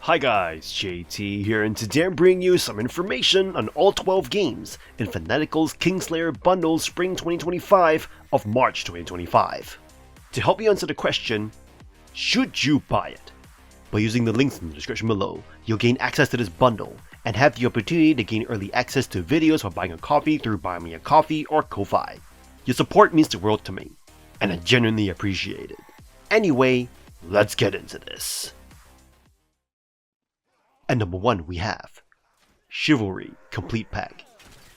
Hi guys, JT here, and today I'm bringing you some information on all 12 games in Fanatical's KingSlayer Bundle Spring 2025 of March 2025. To help you answer the question, should you buy it? By using the links in the description below, you'll gain access to this bundle and have the opportunity to gain early access to videos while buying a copy through Buy Me a Coffee or Ko-Fi. Your support means the world to me, and I genuinely appreciate it. Anyway, let's get into this. At number 1 we have Chivalry Complete Pack.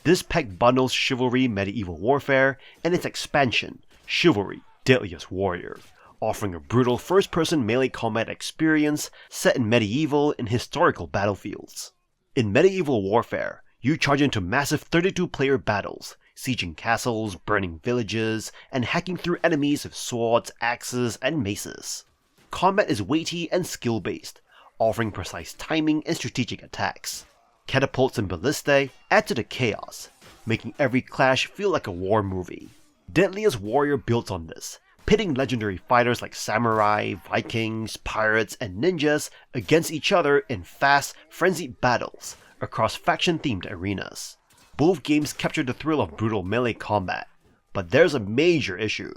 This pack bundles Chivalry Medieval Warfare and its expansion, Chivalry Deadliest Warrior, offering a brutal first-person melee combat experience set in medieval and historical battlefields. In Medieval Warfare, you charge into massive 32-player battles, sieging castles, burning villages, and hacking through enemies with swords, axes, and maces. Combat is weighty and skill-based, offering precise timing and strategic attacks. Catapults and ballistae add to the chaos, making every clash feel like a war movie. Deadliest Warrior builds on this, pitting legendary fighters like samurai, vikings, pirates, and ninjas against each other in fast, frenzied battles across faction-themed arenas. Both games capture the thrill of brutal melee combat, but there's a major issue.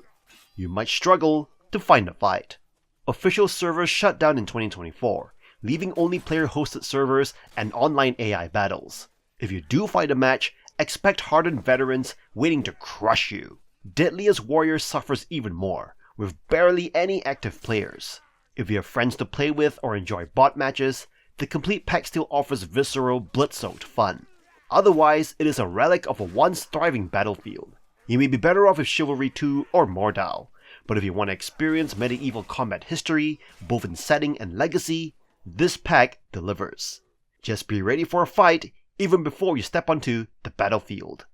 You might struggle to find a fight. Official servers shut down in 2024, leaving only player-hosted servers and online AI battles. If you do find a match, expect hardened veterans waiting to crush you. Deadliest Warrior suffers even more, with barely any active players. If you have friends to play with or enjoy bot matches, the complete pack still offers visceral, blood-soaked fun. Otherwise, it is a relic of a once thriving battlefield. You may be better off with Chivalry 2 or Meadow, but if you want to experience medieval combat history, both in setting and legacy, this pack delivers. Just be ready for a fight even before you step onto the battlefield.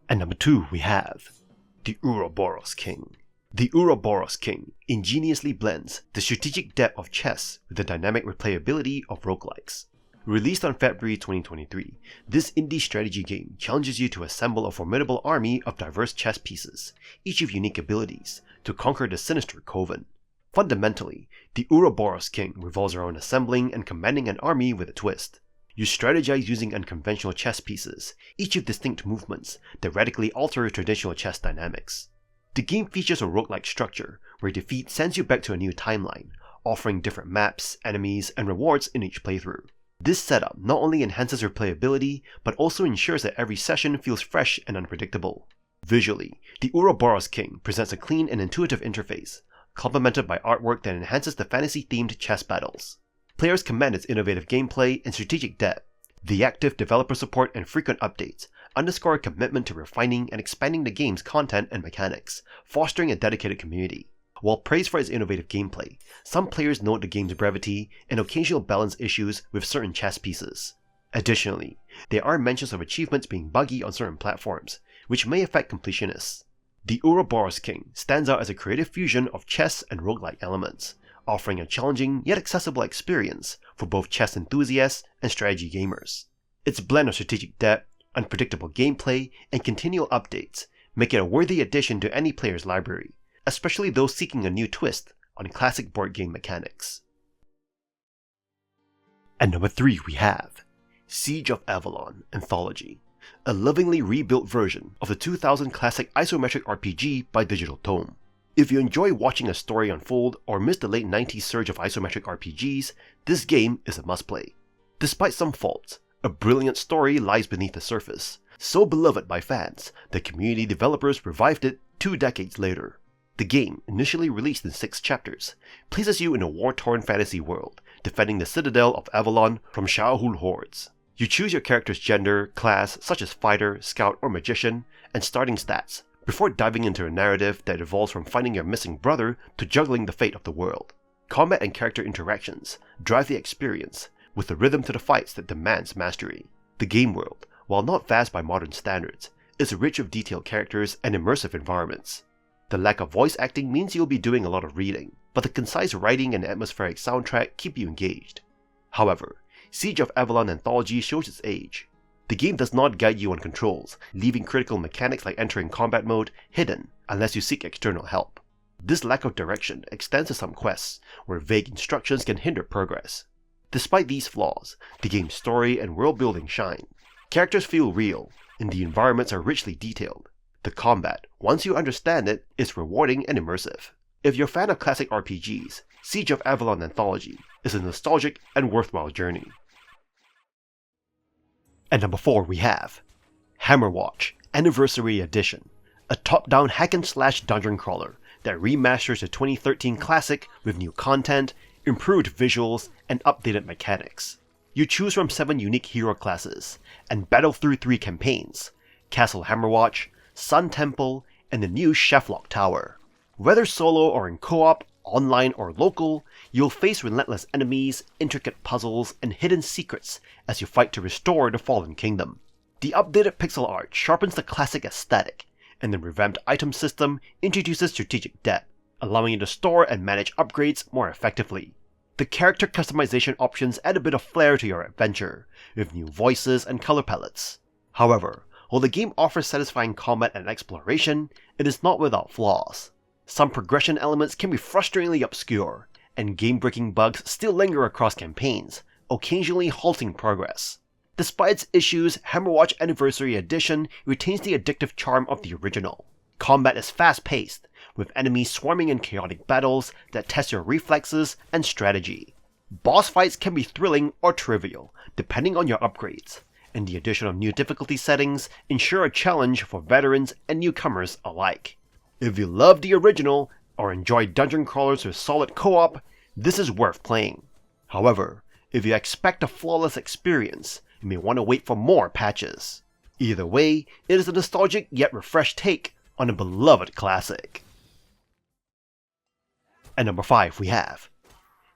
At number 2 we have the Ouroboros King. The Ouroboros King ingeniously blends the strategic depth of chess with the dynamic replayability of roguelikes. Released on February 2023, this indie strategy game challenges you to assemble a formidable army of diverse chess pieces, each with unique abilities, to conquer the sinister coven. Fundamentally, the Ouroboros King revolves around assembling and commanding an army with a twist. You strategize using unconventional chess pieces, each with distinct movements that radically alter traditional chess dynamics. The game features a roguelike structure, where defeat sends you back to a new timeline, offering different maps, enemies, and rewards in each playthrough. This setup not only enhances replayability, but also ensures that every session feels fresh and unpredictable. Visually, the Ouroboros King presents a clean and intuitive interface, complemented by artwork that enhances the fantasy-themed chess battles. Players commend its innovative gameplay and strategic depth. The active developer support and frequent updates underscore a commitment to refining and expanding the game's content and mechanics, fostering a dedicated community. While praised for its innovative gameplay, some players note the game's brevity and occasional balance issues with certain chess pieces. Additionally, there are mentions of achievements being buggy on certain platforms, which may affect completionists. The Ouroboros King stands out as a creative fusion of chess and roguelike elements, offering a challenging yet accessible experience for both chess enthusiasts and strategy gamers. Its blend of strategic depth, unpredictable gameplay, and continual updates make it a worthy addition to any player's library, especially those seeking a new twist on classic board game mechanics. At number 3 we have Siege of Avalon Anthology, a lovingly rebuilt version of the 2000 classic isometric RPG by Digital Tome. If you enjoy watching a story unfold or miss the late 90s surge of isometric RPGs, this game is a must-play. Despite some faults, a brilliant story lies beneath the surface. So beloved by fans, the community developers revived it 2 decades later. The game, initially released in 6 chapters, places you in a war-torn fantasy world, defending the citadel of Avalon from Sha'ul hordes. You choose your character's gender, class, such as fighter, scout, or magician, and starting stats, before diving into a narrative that evolves from finding your missing brother to juggling the fate of the world. Combat and character interactions drive the experience, with a rhythm to the fights that demands mastery. The game world, while not vast by modern standards, is rich with detailed characters and immersive environments. The lack of voice acting means you'll be doing a lot of reading, but the concise writing and atmospheric soundtrack keep you engaged. However, Siege of Avalon Anthology shows its age. The game does not guide you on controls, leaving critical mechanics like entering combat mode hidden unless you seek external help. This lack of direction extends to some quests, where vague instructions can hinder progress. Despite these flaws, the game's story and world building shine. Characters feel real, and the environments are richly detailed. The combat, once you understand it, is rewarding and immersive. If you're a fan of classic RPGs, Siege of Avalon Anthology is a nostalgic and worthwhile journey. At number 4 we have Hammerwatch Anniversary Edition, a top-down hack-and-slash dungeon crawler that remasters the 2013 classic with new content, improved visuals, and updated mechanics. You choose from 7 unique hero classes, and battle through 3 campaigns: Castle Hammerwatch, Sun Temple, and the new Cheflock Tower. Whether solo or in co-op, online or local, you'll face relentless enemies, intricate puzzles, and hidden secrets as you fight to restore the fallen kingdom. The updated pixel art sharpens the classic aesthetic, and the revamped item system introduces strategic depth, allowing you to store and manage upgrades more effectively. The character customization options add a bit of flair to your adventure, with new voices and color palettes. However, while the game offers satisfying combat and exploration, it is not without flaws. Some progression elements can be frustratingly obscure, and game-breaking bugs still linger across campaigns, occasionally halting progress. Despite its issues, Hammerwatch Anniversary Edition retains the addictive charm of the original. Combat is fast-paced, with enemies swarming in chaotic battles that test your reflexes and strategy. Boss fights can be thrilling or trivial, depending on your upgrades, and the addition of new difficulty settings ensure a challenge for veterans and newcomers alike. If you love the original, or enjoy dungeon crawlers with solid co-op, this is worth playing. However, if you expect a flawless experience, you may want to wait for more patches. Either way, it is a nostalgic yet refreshed take on a beloved classic. At number 5 we have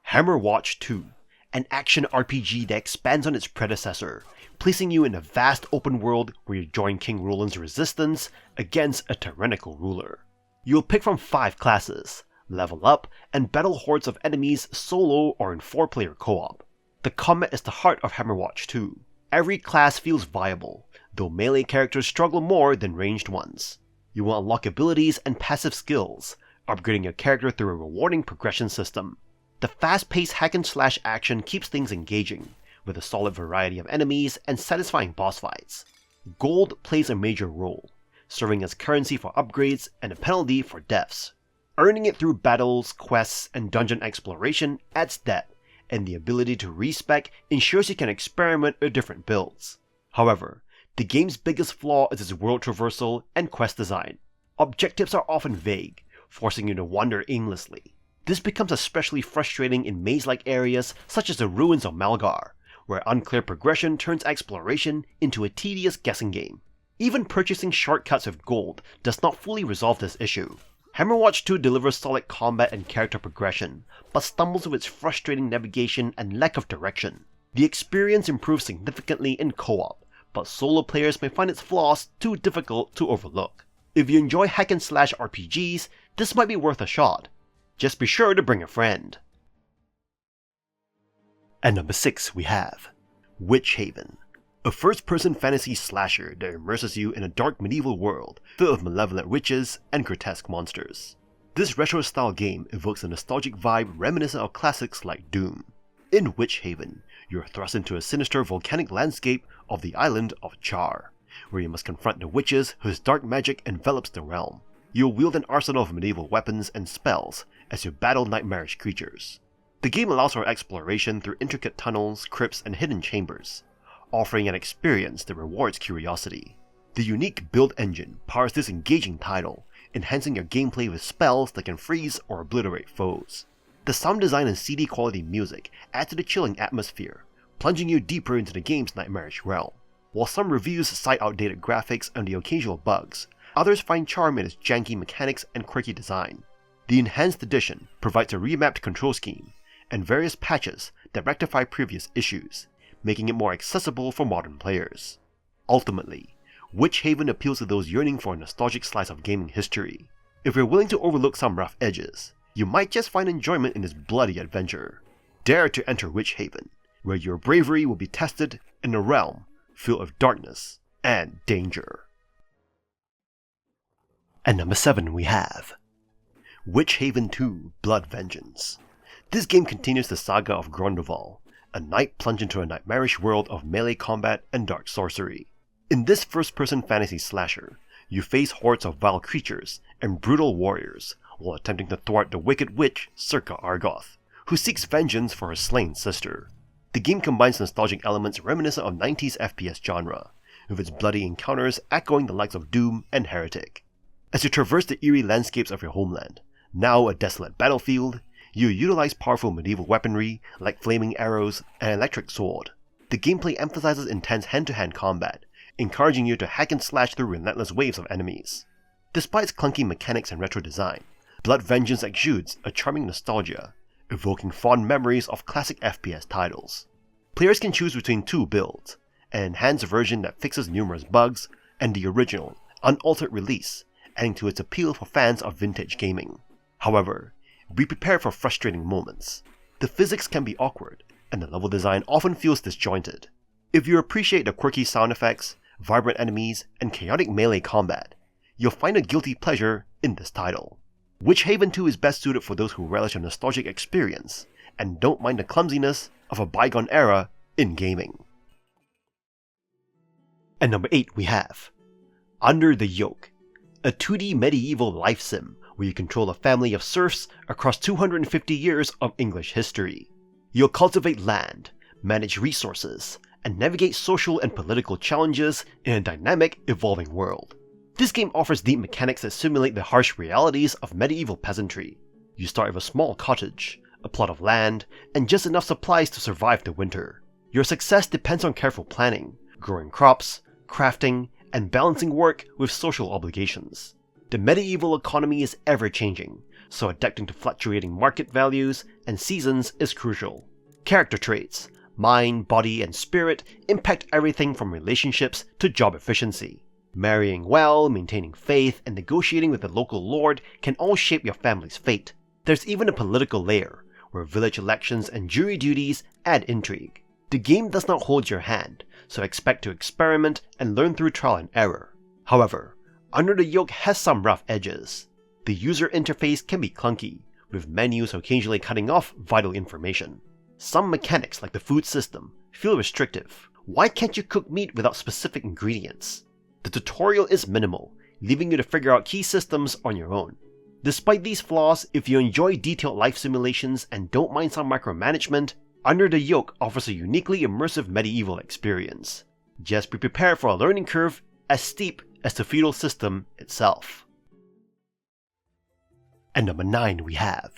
Hammerwatch II, an action RPG that expands on its predecessor, placing you in a vast open world where you join King Roland's resistance against a tyrannical ruler. You'll pick from 5 classes, level up, and battle hordes of enemies solo or in 4-player co-op. The combat is the heart of Hammerwatch II. Every class feels viable, though melee characters struggle more than ranged ones. You will unlock abilities and passive skills, upgrading your character through a rewarding progression system. The fast-paced hack-and-slash action keeps things engaging, with a solid variety of enemies and satisfying boss fights. Gold plays a major role, serving as currency for upgrades and a penalty for deaths. Earning it through battles, quests, and dungeon exploration adds depth, and the ability to respec ensures you can experiment with different builds. However, the game's biggest flaw is its world traversal and quest design. Objectives are often vague, forcing you to wander aimlessly. This becomes especially frustrating in maze-like areas such as the ruins of Malgar, where unclear progression turns exploration into a tedious guessing game. Even purchasing shortcuts with gold does not fully resolve this issue. Hammerwatch 2 delivers solid combat and character progression, but stumbles with its frustrating navigation and lack of direction. The experience improves significantly in co-op, but solo players may find its flaws too difficult to overlook. If you enjoy hack-and-slash RPGs, this might be worth a shot. Just be sure to bring a friend. At number 6 we have Witchaven, a first-person fantasy slasher that immerses you in a dark medieval world filled with malevolent witches and grotesque monsters. This retro-style game evokes a nostalgic vibe reminiscent of classics like Doom. In Witchaven, you are thrust into a sinister volcanic landscape of the island of Char, where you must confront the witches whose dark magic envelops the realm. You'll wield an arsenal of medieval weapons and spells as you battle nightmarish creatures. The game allows for exploration through intricate tunnels, crypts, and hidden chambers, offering an experience that rewards curiosity. The unique build engine powers this engaging title, enhancing your gameplay with spells that can freeze or obliterate foes. The sound design and CD quality music add to the chilling atmosphere, plunging you deeper into the game's nightmarish realm. While some reviews cite outdated graphics and the occasional bugs, others find charm in its janky mechanics and quirky design. The Enhanced Edition provides a remapped control scheme and various patches that rectify previous issues, making it more accessible for modern players. Ultimately, Witchaven appeals to those yearning for a nostalgic slice of gaming history. If you're willing to overlook some rough edges, you might just find enjoyment in this bloody adventure. Dare to enter Witchaven, where your bravery will be tested in a realm filled with darkness and danger. At number 7 we have Witchaven II: Blood Vengeance. This game continues the saga of Grondoval, a knight plunged into a nightmarish world of melee combat and dark sorcery. In this first-person fantasy slasher, you face hordes of vile creatures and brutal warriors while attempting to thwart the wicked witch Circa Argoth, who seeks vengeance for her slain sister. The game combines nostalgic elements reminiscent of 90s FPS genre, with its bloody encounters echoing the likes of Doom and Heretic. As you traverse the eerie landscapes of your homeland, now a desolate battlefield, you utilize powerful medieval weaponry like flaming arrows and electric sword. The gameplay emphasizes intense hand-to-hand combat, encouraging you to hack and slash through relentless waves of enemies. Despite its clunky mechanics and retro design, Blood Vengeance exudes a charming nostalgia, evoking fond memories of classic FPS titles. Players can choose between two builds, an enhanced version that fixes numerous bugs, and the original, unaltered release, adding to its appeal for fans of vintage gaming. However, be prepared for frustrating moments. The physics can be awkward, and the level design often feels disjointed. If you appreciate the quirky sound effects, vibrant enemies, and chaotic melee combat, you'll find a guilty pleasure in this title. Witchaven 2 is best suited for those who relish a nostalgic experience and don't mind the clumsiness of a bygone era in gaming. At number 8 we have Under the Yoke, a 2D medieval life sim where you control a family of serfs across 250 years of English history. You'll cultivate land, manage resources, and navigate social and political challenges in a dynamic, evolving world. This game offers deep mechanics that simulate the harsh realities of medieval peasantry. You start with a small cottage, a plot of land, and just enough supplies to survive the winter. Your success depends on careful planning, growing crops, crafting, and balancing work with social obligations. The medieval economy is ever-changing, so adapting to fluctuating market values and seasons is crucial. Character traits, mind, body, and spirit impact everything from relationships to job efficiency. Marrying well, maintaining faith, and negotiating with the local lord can all shape your family's fate. There's even a political layer, where village elections and jury duties add intrigue. The game does not hold your hand, so expect to experiment and learn through trial and error. However, Under the Yoke has some rough edges. The user interface can be clunky, with menus occasionally cutting off vital information. Some mechanics like the food system feel restrictive. Why can't you cook meat without specific ingredients? The tutorial is minimal, leaving you to figure out key systems on your own. Despite these flaws, if you enjoy detailed life simulations and don't mind some micromanagement, Under the Yoke offers a uniquely immersive medieval experience. Just be prepared for a learning curve as steep as the feudal system itself. At number 9 we have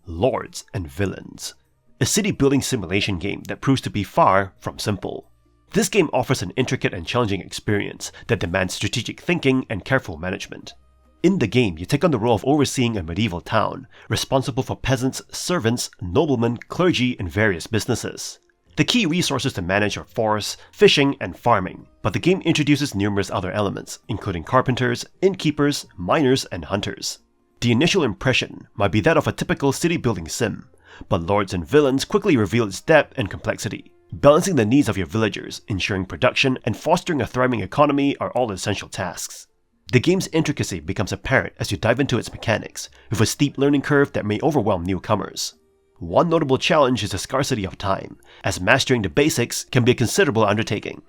Lords and Villeins, a city building simulation game that proves to be far from simple. This game offers an intricate and challenging experience that demands strategic thinking and careful management. In the game, you take on the role of overseeing a medieval town, responsible for peasants, servants, noblemen, clergy, and various businesses. The key resources to manage are forests, fishing, and farming, but the game introduces numerous other elements, including carpenters, innkeepers, miners, and hunters. The initial impression might be that of a typical city-building sim, but Lords and Villeins quickly reveal its depth and complexity. Balancing the needs of your villagers, ensuring production, and fostering a thriving economy are all essential tasks. The game's intricacy becomes apparent as you dive into its mechanics, with a steep learning curve that may overwhelm newcomers. One notable challenge is the scarcity of time, as mastering the basics can be a considerable undertaking.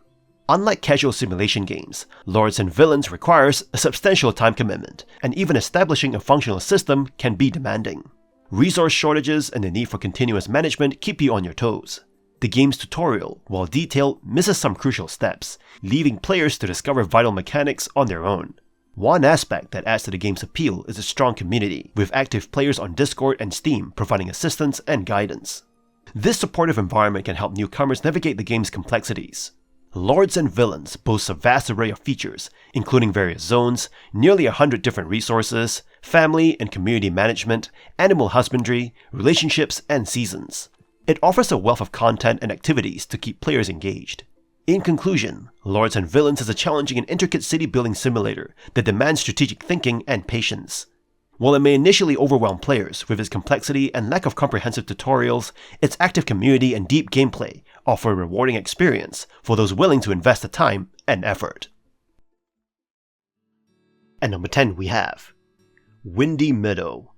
Unlike casual simulation games, Lords and Villeins requires a substantial time commitment, and even establishing a functional system can be demanding. Resource shortages and the need for continuous management keep you on your toes. The game's tutorial, while detailed, misses some crucial steps, leaving players to discover vital mechanics on their own. One aspect that adds to the game's appeal is a strong community, with active players on Discord and Steam providing assistance and guidance. This supportive environment can help newcomers navigate the game's complexities. Lords and Villeins boasts a vast array of features, including various zones, nearly 100 different resources, family and community management, animal husbandry, relationships, and seasons. It offers a wealth of content and activities to keep players engaged. In conclusion, Lords and Villeins is a challenging and intricate city-building simulator that demands strategic thinking and patience. While it may initially overwhelm players with its complexity and lack of comprehensive tutorials, its active community and deep gameplay offer a rewarding experience for those willing to invest the time and effort. At number 10 we have Windy Meadow,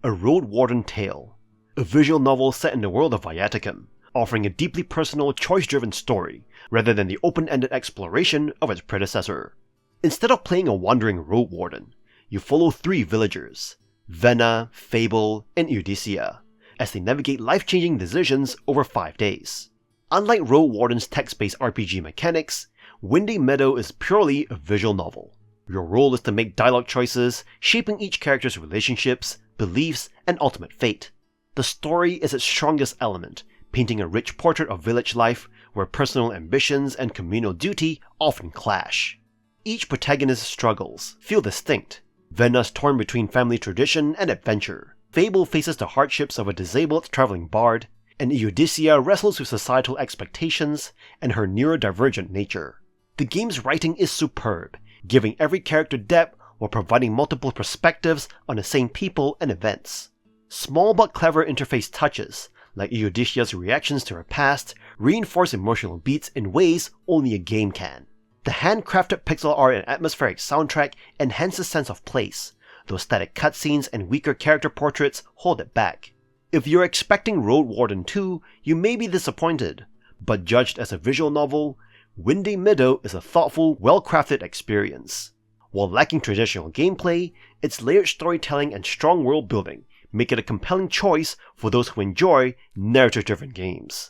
A Roadwarden Tale, a visual novel set in the world of Viaticum, offering a deeply personal, choice-driven story rather than the open-ended exploration of its predecessor. Instead of playing a wandering Roadwarden, you follow 3 villagers, Venna, Fable, and Eudycia, as they navigate life-changing decisions over 5 days. Unlike Roadwarden's text-based RPG mechanics, Windy Meadow is purely a visual novel. Your role is to make dialogue choices, shaping each character's relationships, beliefs, and ultimate fate. The story is its strongest element, painting a rich portrait of village life where personal ambitions and communal duty often clash. Each protagonist's struggles feel distinct. Venna's torn between family tradition and adventure. Fable faces the hardships of a disabled traveling bard, and Eudycia wrestles with societal expectations and her neurodivergent nature. The game's writing is superb, giving every character depth while providing multiple perspectives on the same people and events. Small but clever interface touches, like Eudycia's reactions to her past, reinforce emotional beats in ways only a game can. The handcrafted pixel art and atmospheric soundtrack enhance the sense of place, though static cutscenes and weaker character portraits hold it back. If you're expecting Roadwarden 2, you may be disappointed, but judged as a visual novel, Windy Meadow is a thoughtful, well-crafted experience. While lacking traditional gameplay, its layered storytelling and strong world building make it a compelling choice for those who enjoy narrative-driven games.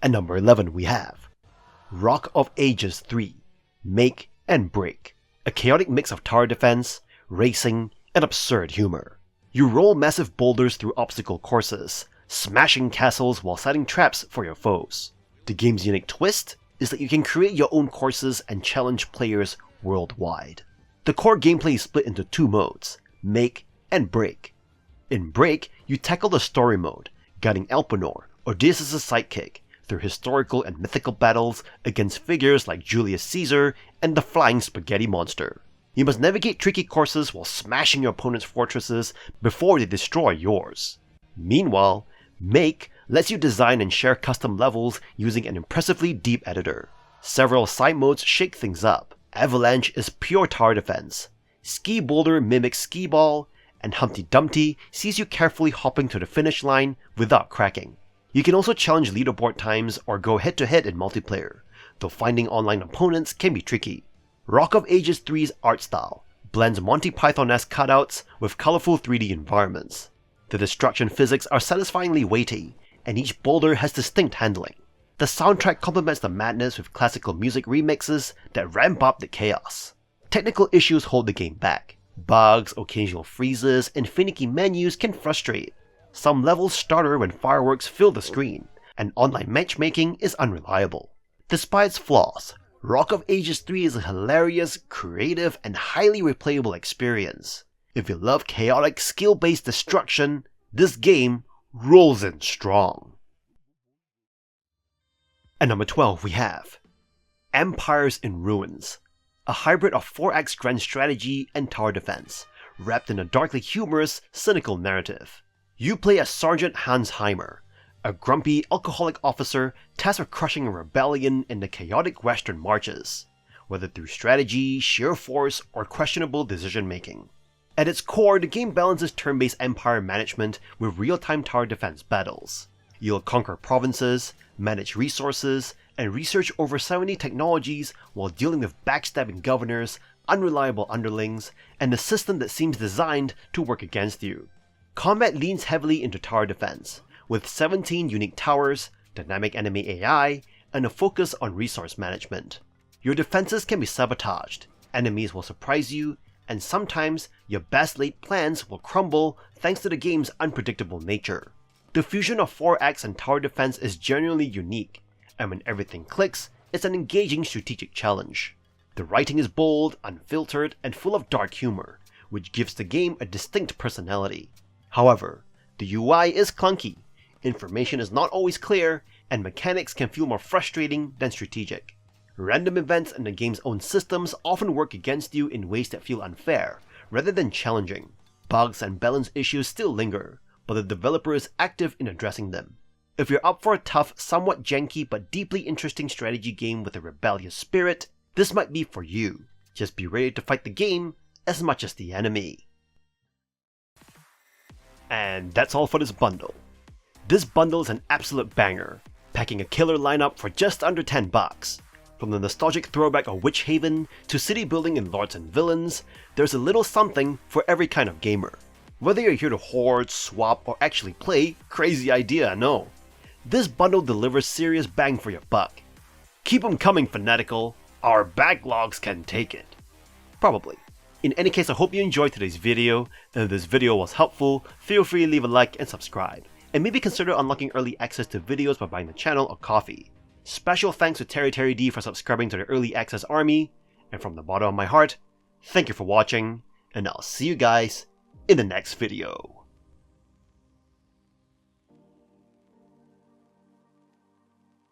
At number 11 we have Rock of Ages 3, Make and Break, a chaotic mix of tower defense, racing, and absurd humor. You roll massive boulders through obstacle courses, smashing castles while setting traps for your foes. The game's unique twist is that you can create your own courses and challenge players worldwide. The core gameplay is split into 2 modes, Make and Break. In Break, you tackle the story mode, guiding Elpenor, Odysseus' sidekick, through historical and mythical battles against figures like Julius Caesar and the Flying Spaghetti Monster. You must navigate tricky courses while smashing your opponent's fortresses before they destroy yours. Meanwhile, Make lets you design and share custom levels using an impressively deep editor. Several side modes shake things up. Avalanche is pure tower defense. Ski Boulder mimics Ski Ball, and Humpty Dumpty sees you carefully hopping to the finish line without cracking. You can also challenge leaderboard times or go head-to-head in multiplayer, though finding online opponents can be tricky. Rock of Ages 3's art style blends Monty Python-esque cutouts with colorful 3D environments. The destruction physics are satisfyingly weighty, and each boulder has distinct handling. The soundtrack complements the madness with classical music remixes that ramp up the chaos. Technical issues hold the game back. Bugs, occasional freezes, and finicky menus can frustrate. Some levels stutter when fireworks fill the screen, and online matchmaking is unreliable. Despite its flaws, Rock of Ages 3 is a hilarious, creative, and highly replayable experience. If you love chaotic, skill-based destruction, this game rolls in strong. At number 12 we have Empires in Ruins, a hybrid of 4X grand strategy and tower defense, wrapped in a darkly humorous, cynical narrative. You play as Sergeant Hans Heimer, a grumpy, alcoholic officer tasked with crushing a rebellion in the chaotic western marches, whether through strategy, sheer force, or questionable decision-making. At its core, the game balances turn-based empire management with real-time tower defense battles. You'll conquer provinces, manage resources, and research over 70 technologies while dealing with backstabbing governors, unreliable underlings, and a system that seems designed to work against you. Combat leans heavily into tower defense, with 17 unique towers, dynamic enemy AI, and a focus on resource management. Your defenses can be sabotaged, enemies will surprise you, and sometimes your best laid plans will crumble thanks to the game's unpredictable nature. The fusion of 4X and tower defense is genuinely unique, and when everything clicks, it's an engaging strategic challenge. The writing is bold, unfiltered, and full of dark humor, which gives the game a distinct personality. However, the UI is clunky, information is not always clear, and mechanics can feel more frustrating than strategic. Random events and the game's own systems often work against you in ways that feel unfair, rather than challenging. Bugs and balance issues still linger, but the developer is active in addressing them. If you're up for a tough, somewhat janky but deeply interesting strategy game with a rebellious spirit, this might be for you. Just be ready to fight the game as much as the enemy. And that's all for this bundle. This bundle is an absolute banger, packing a killer lineup for just under 10 bucks. From the nostalgic throwback of Witchaven to city building in Lords and Villeins, there's a little something for every kind of gamer. Whether you're here to hoard, swap, or actually play, crazy idea, I know. This bundle delivers serious bang for your buck. Keep them coming, Fanatical. Our backlogs can take it. Probably. In any case, I hope you enjoyed today's video, and if this video was helpful, feel free to leave a like and subscribe. And maybe consider unlocking early access to videos by buying the channel a coffee. Special thanks to Terry D for subscribing to the early access army, and from the bottom of my heart, thank you for watching, and I'll see you guys in the next video.